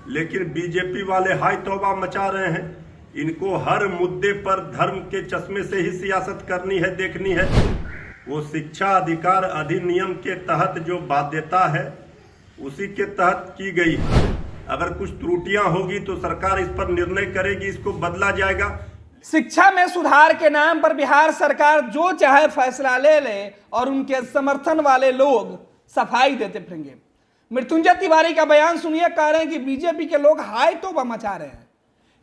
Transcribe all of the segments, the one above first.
लेकिन बीजेपी वाले हाय तौबा मचा रहे हैं। इनको हर मुद्दे पर धर्म के चश्मे से ही सियासत करनी है, देखनी है। वो शिक्षा अधिकार अधिनियम के तहत जो बाध्यता है उसी के तहत की गई। अगर कुछ त्रुटियां होगी तो सरकार इस पर निर्णय करेगी, इसको बदला जाएगा। शिक्षा में सुधार के नाम पर बिहार सरकार जो चाहे फैसला ले ले और उनके समर्थन वाले लोग सफाई देते फिरेंगे। मृत्युंजय तिवारी का बयान सुनिए, कह रहे हैं कि बीजेपी के लोग हाय तौबा मचा रहे हैं।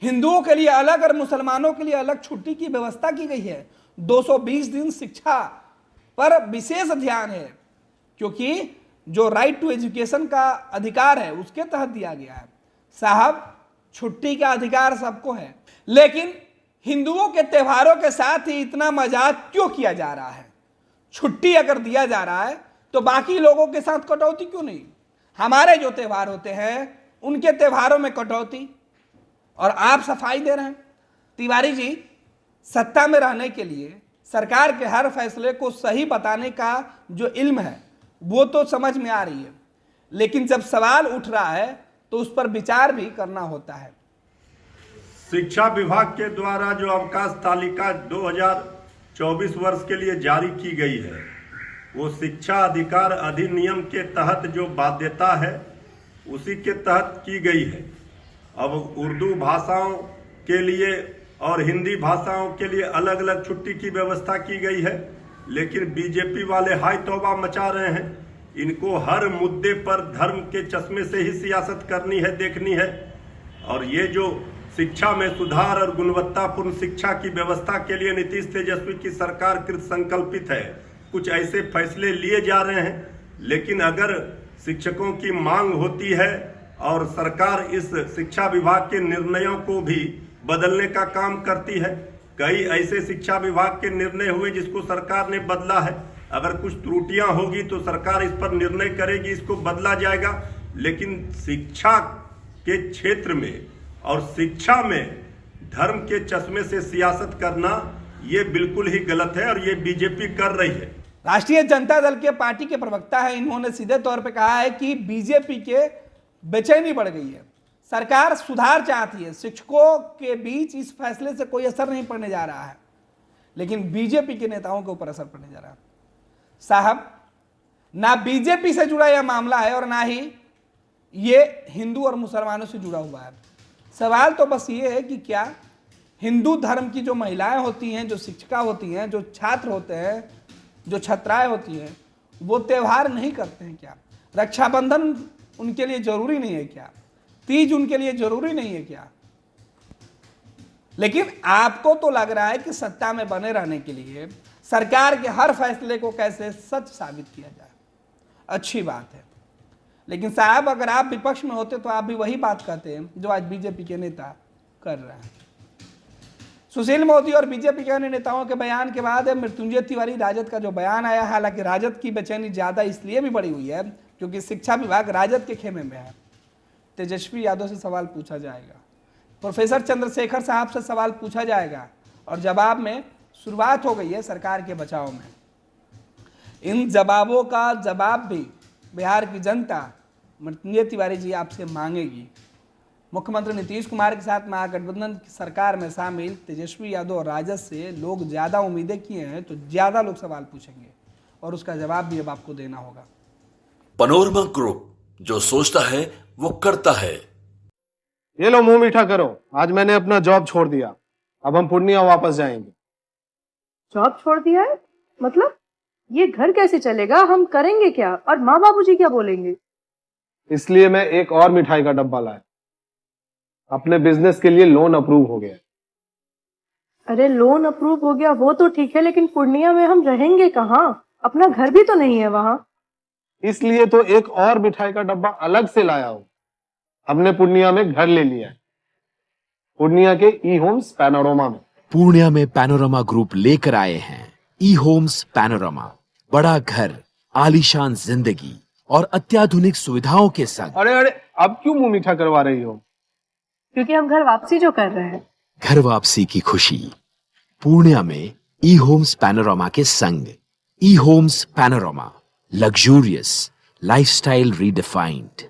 हिंदुओं के लिए अलग और मुसलमानों के लिए अलग छुट्टी की व्यवस्था की गई है। 220 दिन शिक्षा पर विशेष ध्यान है, क्योंकि जो राइट टू एजुकेशन का अधिकार है उसके तहत दिया गया है। साहब, छुट्टी का अधिकार सबको है, लेकिन हिंदुओं के त्योहारों के साथ ही इतना मजाक क्यों किया जा रहा है? छुट्टी अगर दिया जा रहा है तो बाकी लोगों के साथ कटौती क्यों नहीं? हमारे जो त्योहार होते हैं उनके त्योहारों में कटौती, और आप सफाई दे रहे हैं। तिवारी जी, सत्ता में रहने के लिए सरकार के हर फैसले को सही बताने का जो इल्म है वो तो समझ में आ रही है, लेकिन जब सवाल उठ रहा है तो उस पर विचार भी करना होता है। शिक्षा विभाग के द्वारा जो अवकाश तालिका 2024 वर्ष के लिए जारी की गई है वो शिक्षा अधिकार अधिनियम के तहत जो बाध्यता है उसी के तहत की गई है। अब उर्दू भाषाओं के लिए और हिंदी भाषाओं के लिए अलग अलग छुट्टी की व्यवस्था की गई है, लेकिन बीजेपी वाले हाय तौबा मचा रहे हैं। इनको हर मुद्दे पर धर्म के चश्मे से ही सियासत करनी है, देखनी है। और ये जो शिक्षा में सुधार और गुणवत्तापूर्ण शिक्षा की व्यवस्था के लिए नीतीश तेजस्वी की सरकार कृत संकल्पित है। कुछ ऐसे फैसले लिए जा रहे हैं, लेकिन अगर शिक्षकों की मांग होती है और सरकार इस शिक्षा विभाग के निर्णयों को भी बदलने का काम करती है। कई ऐसे शिक्षा विभाग के निर्णय हुए जिसको सरकार ने बदला है। अगर कुछ त्रुटियां होगी तो सरकार इस पर निर्णय करेगी, इसको बदला जाएगा। लेकिन शिक्षा के क्षेत्र में और शिक्षा में धर्म के चश्मे से सियासत करना ये बिल्कुल ही गलत है, और ये बीजेपी कर रही है। राष्ट्रीय जनता दल के पार्टी के प्रवक्ता है, इन्होंने सीधे तौर पे कहा है कि बीजेपी के बेचैनी बढ़ गई है। सरकार सुधार चाहती है, शिक्षकों के बीच इस फैसले से कोई असर नहीं पड़ने जा रहा है, लेकिन बीजेपी के नेताओं के ऊपर असर पड़ने जा रहा है। साहब, ना बीजेपी से जुड़ा यह मामला है और ना ही ये हिंदू और मुसलमानों से जुड़ा हुआ है। सवाल तो बस ये है कि क्या हिंदू धर्म की जो महिलाएं होती हैं, जो शिक्षिका होती हैं, जो छात्र होते हैं, जो छात्राएं होती हैं, वो त्यौहार नहीं करते हैं क्या? रक्षाबंधन उनके लिए जरूरी नहीं है क्या? तीज उनके लिए जरूरी नहीं है क्या? लेकिन आपको तो लग रहा है कि सत्ता में बने रहने के लिए सरकार के हर फैसले को कैसे सच साबित किया जाए। अच्छी बात है, लेकिन साहब, अगर आप विपक्ष में होते तो आप भी वही बात कहते हैं जो आज बीजेपी के नेता कर रहे हैं। सुशील मोदी और बीजेपी के अन्य नेताओं के बयान के बाद मृत्युंजय तिवारी राजद का जो बयान आया, हालांकि राजद की बेचैनी ज्यादा इसलिए भी बढ़ी हुई है क्योंकि शिक्षा विभाग राजद के खेमे में है। तेजस्वी यादव से सवाल पूछा जाएगा, प्रोफेसर चंद्रशेखर साहब से सवाल पूछा जाएगा, और जवाब में शुरुआत हो गई है सरकार के बचाव में। इन जवाबों का जवाब भी बिहार की जनता मृत्युंजय तिवारी जी आपसे मांगेगी। मुख्यमंत्री नीतीश कुमार के साथ महागठबंधन की सरकार में शामिल तेजस्वी यादव और राजद से लोग ज्यादा उम्मीदें किए हैं, तो ज्यादा लोग सवाल पूछेंगे और उसका जवाब भी अब आपको देना होगा। पैनोरमा ग्रुप, जो सोचता है वो करता है। ये लो, मुंह मीठा करो। आज मैंने अपना जॉब छोड़ दिया, अब हम पूर्णिया वापस जाएंगे। जॉब छोड़ दिया है? मतलब ये घर कैसे चलेगा? हम करेंगे क्या? और माँ बाबूजी क्या बोलेंगे? इसलिए मैं एक और मिठाई का डब्बा लाया। अपने बिजनेस के लिए लोन अप्रूव हो गया। अरे लोन अप्रूव हो गया वो तो ठीक है, लेकिन पूर्णिया में हम रहेंगे कहाँ? अपना घर भी तो नहीं है वहां। इसलिए तो एक और मिठाई का डब्बा अलग से लाया हूं। हमने पूर्णिया में घर ले लिया है, पूर्णिया के ई होम्स पैनोरमा में। पूर्णिया में पैनोरमा ग्रुप लेकर आए हैं ई होम्स पैनोरमा। बड़ा घर, आलीशान जिंदगी और अत्याधुनिक सुविधाओं के संग। अरे अरे, अब क्यों मुंह मीठा करवा रही हो? क्योंकि हम घर वापसी जो कर रहे हैं। घर वापसी की खुशी पूर्णिया में ई होम्स पैनोरमा के संग। ई Homes Panorama, luxurious lifestyle redefined.